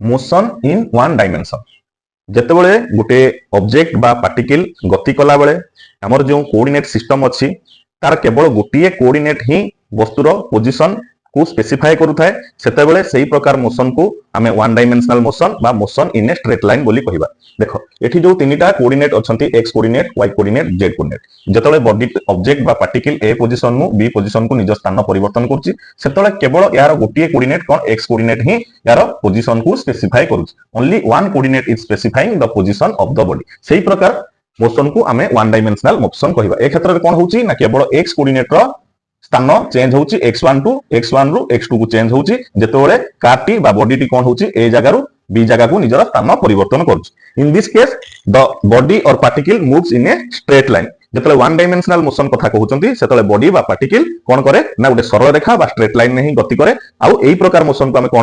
Motion in one dimension जेतेबेले गोटे object बा particle गति कला बेले हमर जो कोऑर्डिनेट सिस्टम अछि तार केवल गोटे कोऑर्डिनेट ही वस्तुर पोजीशन को स्पेसिफाई करूथाय सेतेबेले सही प्रकार मोशन को आमे वन डायमेंशनल मोशन बा motion in a straight line बोली कहिबा। देखो एठी जो तीनटा कोऑर्डिनेट अछंती X coordinate Y coordinate Z coordinate जेतेबेले बॉडी ऑब्जेक्ट बा पार्टिकल ए पोजीशन नु बी पोजीशन को निज स्थान परिवर्तन करछि सेतेबेले केवल यार गोटे कोऑर्डिनेट कोन एक्स कोऑर्डिनेट ही यार पोजीशन को स्पेसिफाई करूछि। Only one coordinate is specifying the position of the body. सही प्रकार मोशन को आमे वन डायमेंशनल मोशन कहिबा। ए क्षेत्र रे कोन होछि ना केवल एक्स कोऑर्डिनेट रो स्थान चेंज होछि x1 टू x1 रु x2 को चेंज होछि जेतेबेले कारटी बा बॉडीटी कोन होछि ए जगह रु बी जगह को निजर स्थान परिवर्तन करूछि। In this case the body or particle moves in a straight line. जेतेबेले वन डायमेंशनल मोशन कथा कहउचंती सेतेबेले बॉडी बा पार्टिकल कोन करे ना गोटे सरल रेखा बा स्ट्रेट लाइन में ही गति करे। आ एई प्रकार मोशन को हमें कोन